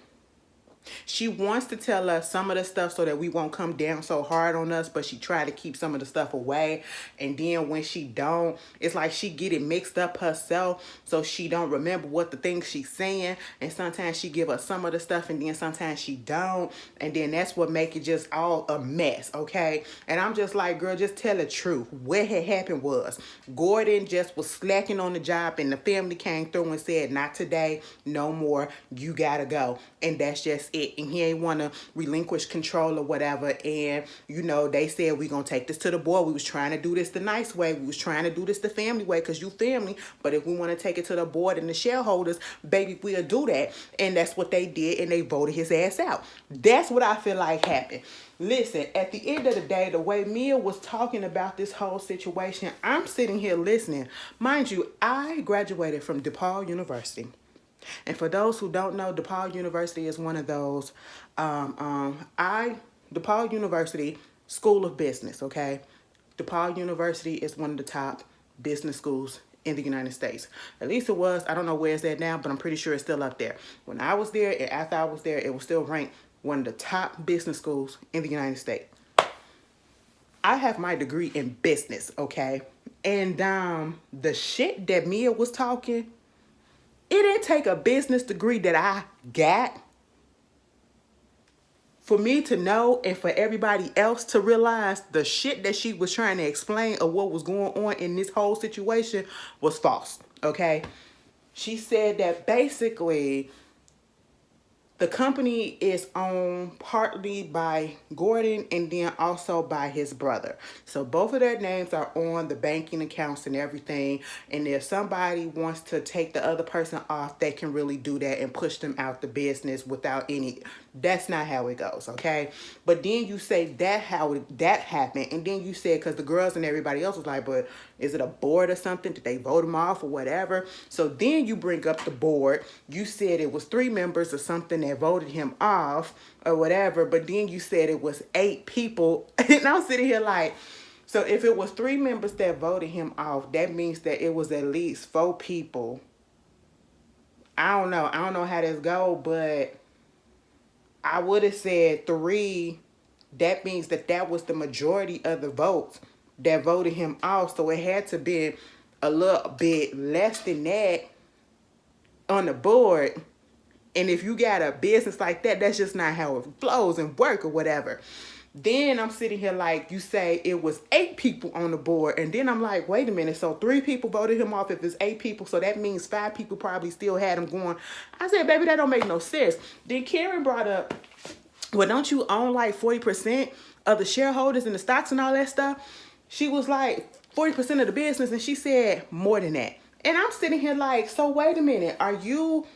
she wants to tell us some of the stuff so that we won't come down so hard on us, but she try to keep some of the stuff away. And then when she don't, it's like she get it mixed up herself, so she don't remember what the things she's saying. And sometimes she give us some of the stuff, and then sometimes she don't. And then that's what make it just all a mess, okay? And I'm just like, girl, just tell the truth. What had happened was Gordon just was slacking on the job, and the family came through and said, not today, no more, you gotta go. And that's just it. And he ain't want to relinquish control or whatever. And you know, they said, we gonna take this to the board. We was trying to do this the nice way. We was trying to do this the family way, because you family. But if we want to take it to the board and the shareholders, baby, we'll do that. And that's what they did, and they voted his ass out. That's what I feel like happened. Listen, at the end of the day, the way Mia was talking about this whole situation, I'm sitting here listening. Mind you, I graduated from DePaul University. And for those who don't know, DePaul University is one of those, DePaul University School of Business, okay? DePaul University is one of the top business schools in the United States. At least it was. I don't know where it's at now, but I'm pretty sure it's still up there. When I was there and after I was there, it was still ranked one of the top business schools in the United States. I have my degree in business, okay? And the shit that Mia was talking, it didn't take a business degree that I got for me to know and for everybody else to realize the shit that she was trying to explain of what was going on in this whole situation was false, okay? She said that basically the company is owned partly by Gordon and then also by his brother. So both of their names are on the banking accounts and everything. And if somebody wants to take the other person off, they can really do that and push them out the business without any. That's not how it goes, okay? But then you say that happened. And then you said, because the girls and everybody else was like, but is it a board or something? Did they vote him off or whatever? So then you bring up the board. You said it was 3 members or something that voted him off or whatever. But then you said it was 8 people. And I'm sitting here like, so if it was 3 members that voted him off, that means that it was at least 4 people. I don't know how this go, but I would have said 3. That means that was the majority of the votes that voted him off. So it had to be a little bit less than that on the board. And if you got a business like that, that's just not how it flows and work or whatever. Then I'm sitting here like, you say it was 8 people on the board. And then I'm like, wait a minute. So 3 people voted him off if it's 8 people. So that means 5 people probably still had him going. I said, baby, that don't make no sense. Then Karen brought up, well, don't you own like 40% of the shareholders and the stocks and all that stuff? She was like, 40% of the business. And she said more than that. And I'm sitting here like, so wait a minute. Are you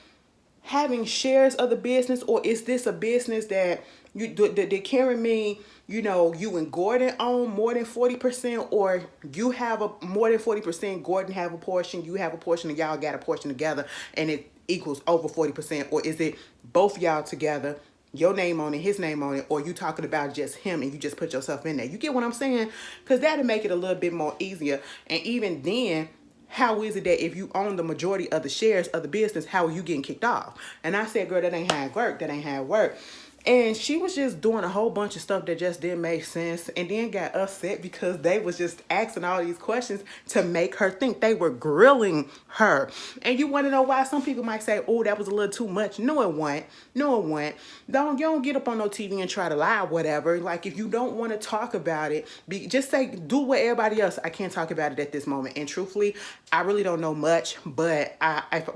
having shares of the business, or is this a business that you did Karen mean, you know, you and Gordon own more than 40%, or you have a more than 40%, Gordon have a portion, you have a portion, and y'all got a portion together and it equals over 40%? Or is it both y'all together, your name on it, his name on it, or you talking about just him and you just put yourself in there? You get what I'm saying? Because that'll make it a little bit more easier. And even then, how is it that if you own the majority of the shares of the business, how are you getting kicked off? And I said, girl, that ain't how it work. That ain't how it work. And she was just doing a whole bunch of stuff that just didn't make sense, and then got upset because they was just asking all these questions to make her think. They were grilling her. And you want to know why? Some people might say, oh, that was a little too much. No, it wasn't. No, it wasn't. You don't get up on no TV and try to lie or whatever. Like, if you don't want to talk about it, just say, do what everybody else. I can't talk about it at this moment. And truthfully, I really don't know much, but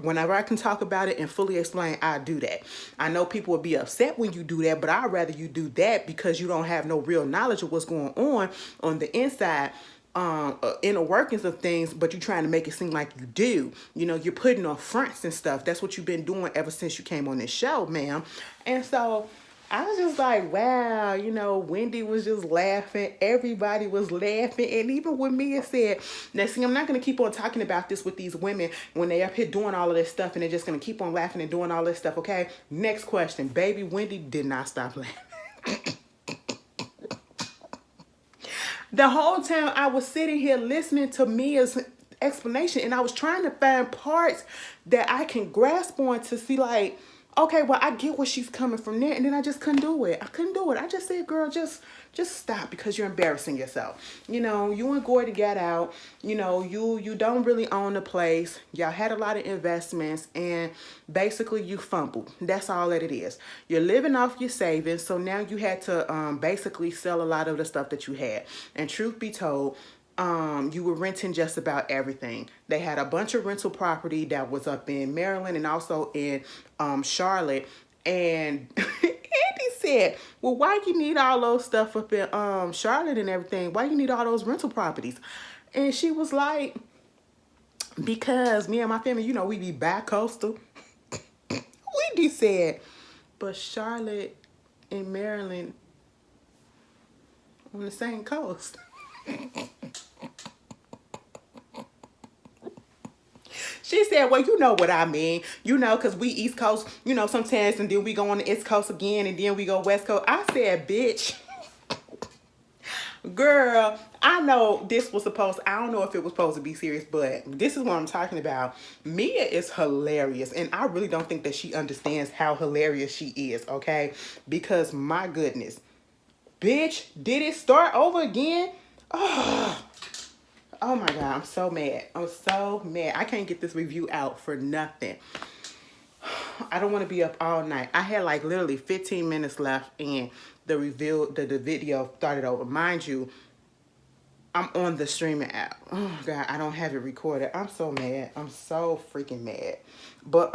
whenever I can talk about it and fully explain, I do that. I know people will be upset when you do that, but I'd rather you do that because you don't have no real knowledge of what's going on the inside, inner workings of things, but you're trying to make it seem like you do. You know, you're putting on fronts and stuff. That's what you've been doing ever since you came on this show, ma'am. And so I was just like, wow, Wendy was just laughing. Everybody was laughing. And even when Mia said, now see, I'm not going to keep on talking about this with these women when they up here doing all of this stuff and they're just going to keep on laughing and doing all this stuff, okay? Next question. Baby Wendy did not stop laughing. The whole time I was sitting here listening to Mia's explanation and I was trying to find parts that I can grasp on to see like, okay, well, I get where she's coming from there, and then I just couldn't do it. I couldn't do it. I just said, girl, just stop because you're embarrassing yourself. You and Gordy got out. You don't really own the place. Y'all had a lot of investments, and basically you fumbled. That's all that it is. You're living off your savings, so now you had to basically sell a lot of the stuff that you had. And truth be told, you were renting just about everything. They had a bunch of rental property that was up in Maryland and also in Charlotte. And Andy said, well, why you need all those stuff up in Charlotte and everything? Why you need all those rental properties? And she was like, because me and my family, we be bi-coastal. Wendy said, but Charlotte and Maryland on the same coast. She said, well, you know what I mean. Because we East Coast, sometimes, and then we go on the East Coast again, and then we go West Coast. I said, bitch. Girl, I know this was I don't know if it was supposed to be serious, but this is what I'm talking about. Mia is hilarious, and I really don't think that she understands how hilarious she is, okay? Because, my goodness. Bitch, did it start over again? Oh my God, I'm so mad. I'm so mad. I can't get this review out for nothing. I don't want to be up all night. I had like literally 15 minutes left and the video started over. Mind you, I'm on the streaming app. Oh God, I don't have it recorded. I'm so mad. I'm so freaking mad. But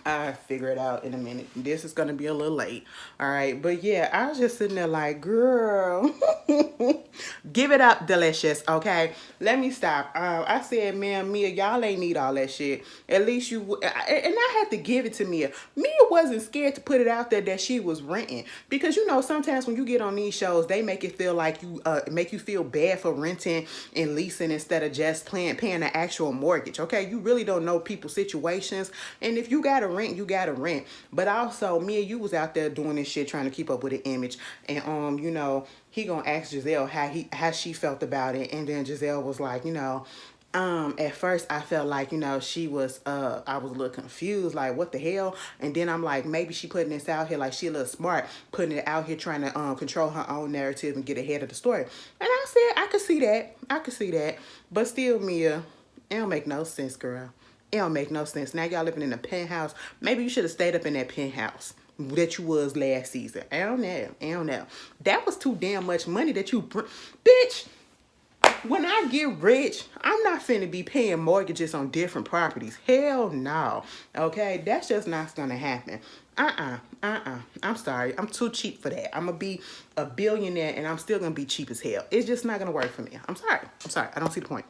I'll figure it out in a minute. This is going to be a little late. All right. But yeah, I was just sitting there like, girl, give it up, delicious. Okay. Let me stop. I said, man, Mia, y'all ain't need all that shit. At least you, and I had to give it to Mia. Mia wasn't scared to put it out there that she was renting. Because, sometimes when you get on these shows, they make it feel like make you feel bad for renting and leasing instead of just paying the actual mortgage. Okay. You really don't know people's situations. And if you got to rent, you gotta rent. But also, Mia, you was out there doing this shit trying to keep up with the image. And he gonna ask Giselle how she felt about it. And then Giselle was like, at first I felt like, she was I was a little confused, like what the hell? And then I'm like, maybe she putting this out here like she a little smart, putting it out here trying to control her own narrative and get ahead of the story. And I said, I could see that. But still, Mia, it don't make no sense, girl. It don't make no sense. Now y'all living in a penthouse. Maybe you should have stayed up in that penthouse that you was last season. I don't know. That was too damn much money that you bitch. When I get rich, I'm not finna be paying mortgages on different properties. Hell no. Okay, that's just not gonna happen. I'm sorry. I'm too cheap for that. I'm gonna be a billionaire and I'm still gonna be cheap as hell. It's just not gonna work for me. I'm sorry. I don't see the point.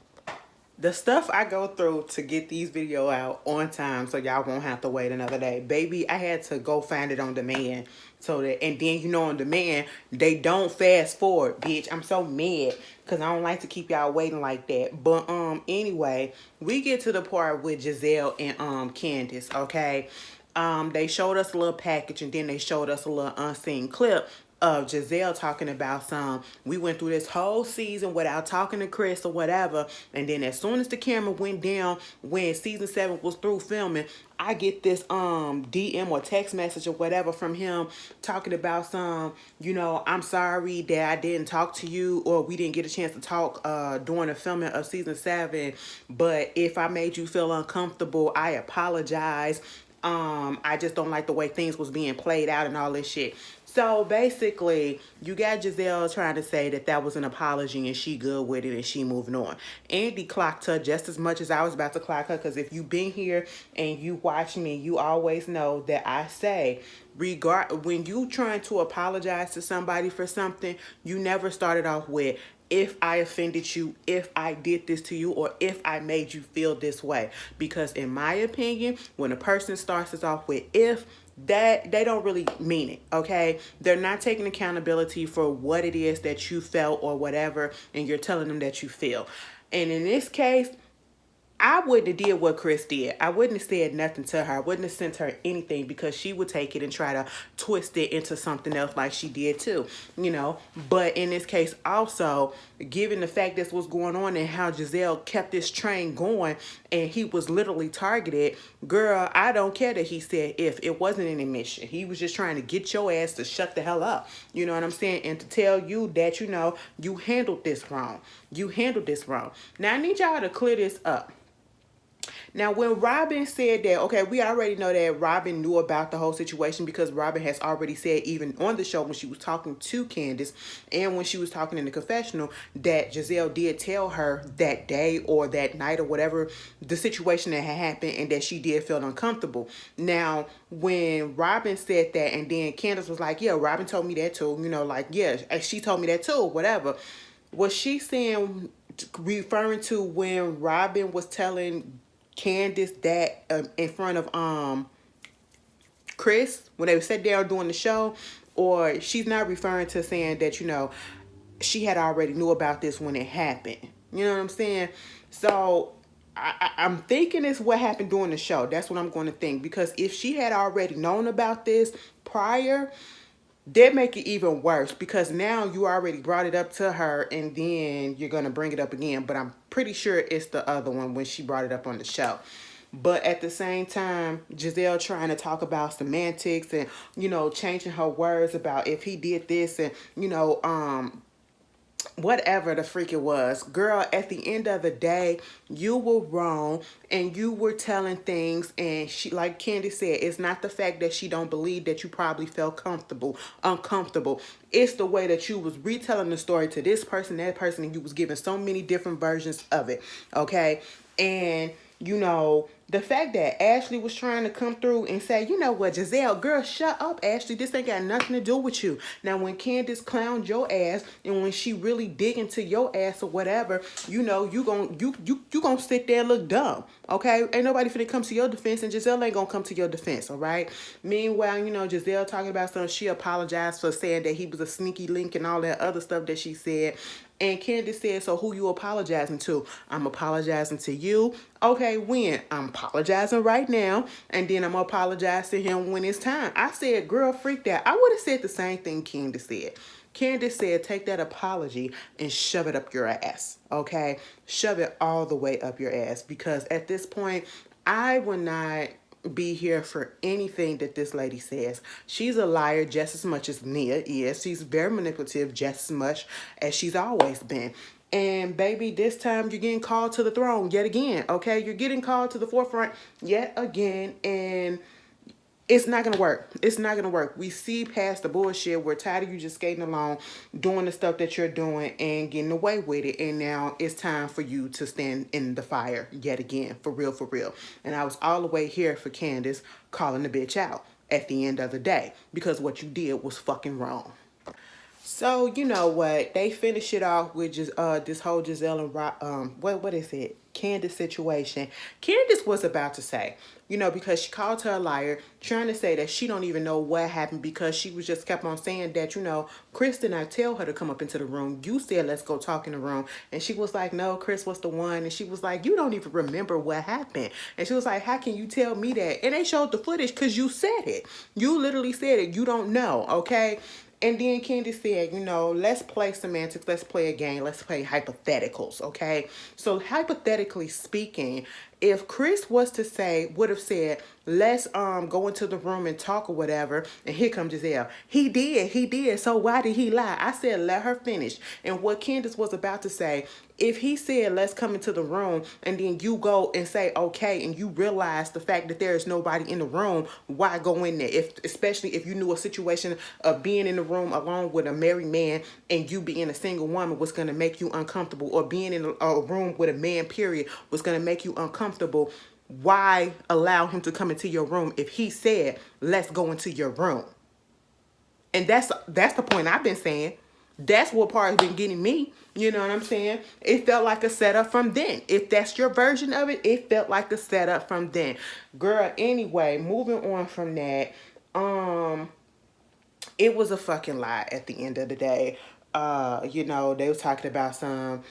The stuff I go through to get these videos out on time so y'all won't have to wait another day. Baby, I had to go find it on demand. And then, on demand, they don't fast forward, bitch. I'm so mad because I don't like to keep y'all waiting like that. But anyway, we get to the part with Giselle and Candace, okay? They showed us a little package and then they showed us a little unseen clip of Giselle talking about we went through this whole season without talking to Chris or whatever, and then as soon as the camera went down when season 7 was through filming, I get this DM or text message or whatever from him talking about I'm sorry that I didn't talk to you or we didn't get a chance to talk during the filming of season 7, but if I made you feel uncomfortable, I apologize. I just don't like the way things was being played out and all this shit. So basically, you got Giselle trying to say that was an apology and she good with it and she moving on. Andy clocked her just as much as I was about to clock her, because if you've been here and you watch me, you always know that I say, when you trying to apologize to somebody for something, you never started off with, if I offended you, if I did this to you, or if I made you feel this way. Because in my opinion, when a person starts us off with if, that they don't really mean it, okay? They're not taking accountability for what it is that you felt or whatever, and you're telling them that you feel. And in this case, I wouldn't have did what Chris did. I wouldn't have said nothing to her. I wouldn't have sent her anything, because she would take it and try to twist it into something else like she did too, you know. But in this case also, given the fact that's what's going on and how Giselle kept this train going and he was literally targeted, girl, I don't care that he said if. It wasn't an admission. He was just trying to get your ass to shut the hell up. You know what I'm saying? And to tell you that, you know, you handled this wrong. You handled this wrong. Now I need y'all to clear this up. Now, when Robin said that, okay, we already know that Robin knew about the whole situation, because Robin has already said, even on the show when she was talking to Candace and when she was talking in the confessional, that Giselle did tell her that day or that night or whatever the situation that had happened, and that she did feel uncomfortable. Now, when Robin said that, and then Candace was like, yeah, Robin told me that too, you know, like, yeah, she told me that too, whatever. Was she saying, referring to when Robin was telling Candace that in front of Chris when they sat down doing the show? Or she's not referring to saying that, you know, she had already knew about this when it happened? You know what I'm saying? So I'm thinking it's what happened during the show. That's what I'm going to think, because if she had already known about this prior, that make it even worse, because now you already brought it up to her and then you're going to bring it up again. But I'm pretty sure it's the other one when she brought it up on the show. But at the same time, Giselle trying to talk about semantics and, you know, changing her words about if he did this and, you know, whatever the freak it was. Girl, at the end of the day, you were wrong and you were telling things, and she, like Candace said, it's not the fact that she don't believe that you probably felt uncomfortable. It's the way that you was retelling the story to this person, that person, and you was giving so many different versions of it, okay? And you know, the fact that Ashley was trying to come through and say, you know what, Giselle, girl, shut up, Ashley. This ain't got nothing to do with you. Now, when Candace clowned your ass and when she really dig into your ass or whatever, you know, you gonna sit there and look dumb, okay? Ain't nobody finna come to your defense, and Giselle ain't gonna come to your defense, all right? Meanwhile, you know, Giselle talking about something, she apologized for saying that he was a sneaky link and all that other stuff that she said. And Candace said, so who you apologizing to? I'm apologizing to you. Okay, when? I'm apologizing right now. And then I'm going to apologize to him when it's time. I said, girl, freak that. I would have said the same thing Candace said. Candace said, take that apology and shove it up your ass. Okay? Shove it all the way up your ass. Because at this point, I would not be here for anything that this lady says. She's a liar just as much as Nia is. She's very manipulative just as much as she's always been. And baby, this time you're getting called to the throne yet again, okay? You're getting called to the forefront yet again, and it's not going to work. It's not going to work. We see past the bullshit. We're tired of you just skating along, doing the stuff that you're doing and getting away with it. And now it's time for you to stand in the fire yet again. For real, for real. And I was all the way here for Candace calling the bitch out at the end of the day, because what you did was fucking wrong. So, you know what? They finish it off with just this whole Giselle and what is it? Candace situation. Candace was about to say, you know, because she called her a liar, trying to say that she don't even know what happened, because she was just kept on saying that, you know, Chris did not tell her to come up into the room. You said, let's go talk in the room. And she was like, no, Chris was the one. And she was like, you don't even remember what happened. And she was like, how can you tell me that? And they showed the footage because you said it. You literally said it. You don't know, okay? And then Candace said, you know, let's play semantics. Let's play a game. Let's play hypotheticals, okay? So hypothetically speaking, if Chris was to say, would have said, let's go into the room and talk or whatever, and here comes Giselle. He did. So why did he lie? I said, let her finish. And what Candace was about to say, if he said, let's come into the room, and then you go and say, okay, and you realize the fact that there is nobody in the room, why go in there? Especially if you knew a situation of being in the room alone with a married man and you being a single woman was going to make you uncomfortable, or being in a room with a man, period, was going to make you uncomfortable. Why allow him to come into your room if he said, let's go into your room? And that's the point I've been saying. That's what part has been getting me. You know what I'm saying? It felt like a setup from then. If that's your version of it, it felt like a setup from then. Girl, anyway, moving on from that. Um, it was a fucking lie at the end of the day. They was talking about some,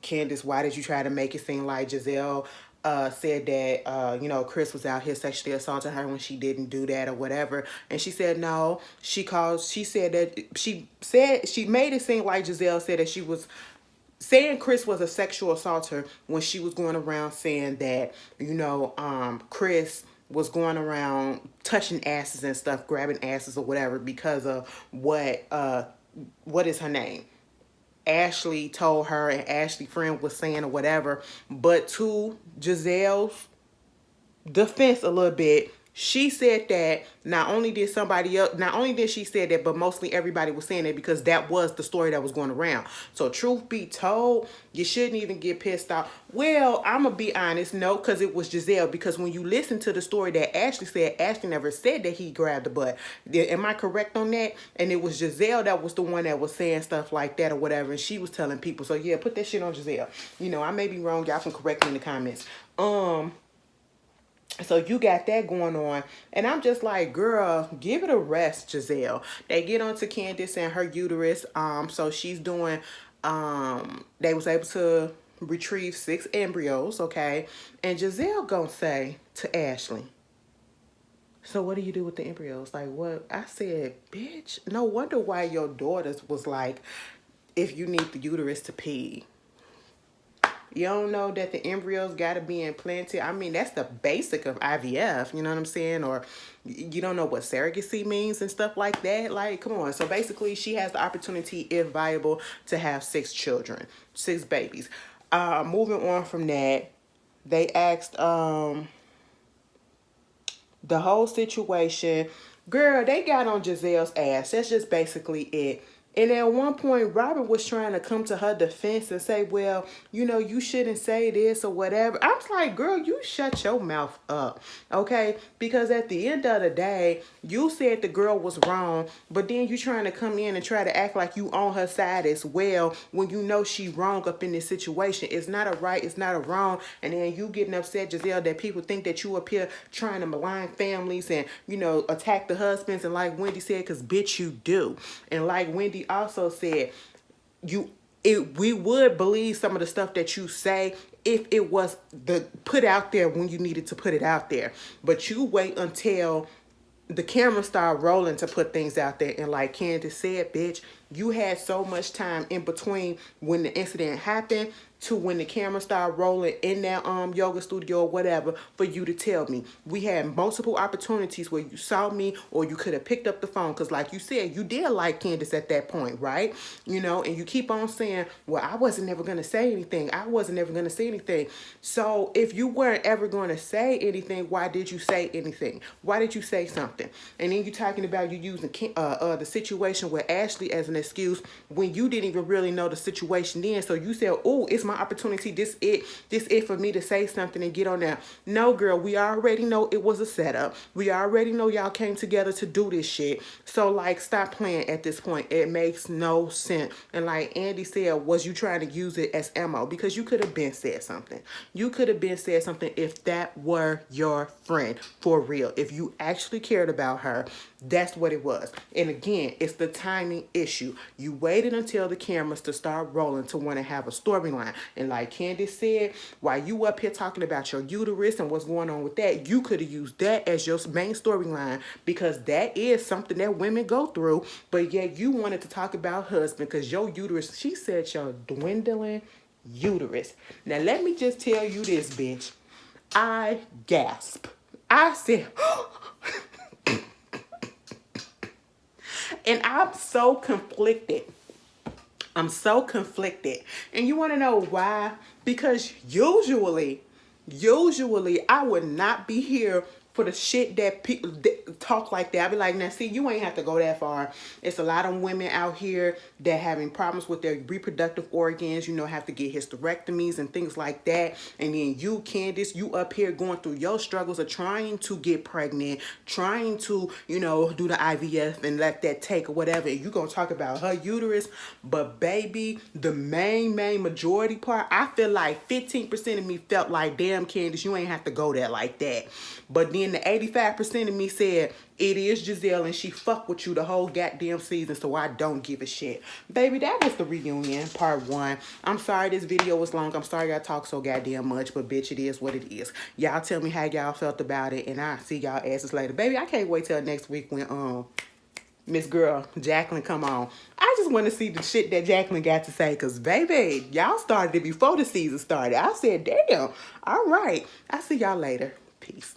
Candace, why did you try to make it seem like Giselle said that Chris was out here sexually assaulting her when she didn't do that or whatever. And she said no. She said that she made it seem like Giselle said that she was saying Chris was a sexual assaulter when she was going around saying that, Chris was going around touching asses and stuff, grabbing asses or whatever because of what is her name? Ashley told her and Ashley friend was saying or whatever. But to Giselle's defense a little bit, she said that not only did she say that, but mostly everybody was saying it because that was the story that was going around. So truth be told, you shouldn't even get pissed off. Well, I'm going to be honest, no, because it was Giselle. Because when you listen to the story that Ashley said, Ashley never said that he grabbed the butt. Am I correct on that? And it was Giselle that was the one that was saying stuff like that or whatever. And she was telling people. So yeah, put that shit on Giselle. I may be wrong. Y'all can correct me in the comments. So you got that going on. And I'm just like, girl, give it a rest, Giselle. They get onto Candace and her uterus. So she's doing, they was able to retrieve 6 embryos, okay? And Giselle gonna say to Ashley, so what do you do with the embryos? Like, what? I said, bitch, no wonder why your daughters was like, if you need the uterus to pee. You don't know that the embryos got to be implanted. I mean, that's the basic of IVF, you know what I'm saying? Or you don't know what surrogacy means and stuff like that. Like, come on. So basically, she has the opportunity, if viable, to have 6 children, 6 babies. Moving on from that, they asked the whole situation. Girl, they got on Giselle's ass. That's just basically it. And at one point, Robin was trying to come to her defense and say, well, you shouldn't say this or whatever. I was like, girl, you shut your mouth up, okay? Because at the end of the day, you said the girl was wrong, but then you trying to come in and try to act like you on her side as well when you know she wrong up in this situation. It's not a right, it's not a wrong. And then you getting upset, Giselle, that people think that you up here trying to malign families and, attack the husbands. And like Wendy said, because bitch, you do. And like Wendy also said, we would believe some of the stuff that you say if it was put out there when you needed to put it out there. But you wait until the camera start rolling to put things out there. And like Candace said, bitch, you had so much time in between when the incident happened to when the camera started rolling in that yoga studio or whatever for you to tell me. We had multiple opportunities where you saw me or you could have picked up the phone. Because like you said, you did like Candace at that point, right? And you keep on saying, well, I wasn't ever going to say anything. I wasn't ever going to say anything. So if you weren't ever going to say anything, why did you say anything? Why did you say something? And then you're talking about you using the situation with Ashley as an excuse when you didn't even really know the situation then. So you said, oh, it's my opportunity. This it for me to say something and get on there. No, girl, we already know it was a setup. We already know y'all came together to do this shit. So like, stop playing at this point. It makes no sense. And like Andy said, was you trying to use it as ammo? Because you could have been said something. You could have been said something if that were your friend for real. If you actually cared about her, that's what it was. And again, it's the timing issue. You waited until the cameras to start rolling to want to have a storyline. And like Candace said, while you up here talking about your uterus and what's going on with that, you could have used that as your main storyline because that is something that women go through. But yet you wanted to talk about husband because your uterus, she said your dwindling uterus. Now let me just tell you this, bitch. I gasp. I said, and I'm so conflicted. I'm so conflicted. And you want to know why? Because usually I would not be here for the shit that people talk like that. I be like, now see, you ain't have to go that far. It's a lot of women out here that having problems with their reproductive organs, have to get hysterectomies and things like that. And then you, Candace, you up here going through your struggles of trying to get pregnant, trying to, do the IVF and let that take or whatever. And you gonna talk about her uterus. But baby, the main majority part, I feel like 15% of me felt like, damn, Candace, you ain't have to go there like that. But then and the 85% of me said, it is Giselle and she fucked with you the whole goddamn season, so I don't give a shit. Baby, that was the reunion, part 1. I'm sorry this video was long. I'm sorry I talk so goddamn much, but bitch, it is what it is. Y'all tell me how y'all felt about it, and I'll see y'all asses later. Baby, I can't wait till next week when Miss Girl Jacqueline come on. I just want to see the shit that Jacqueline got to say, because baby, y'all started it before the season started. I said, damn, all right. I'll see y'all later. Peace.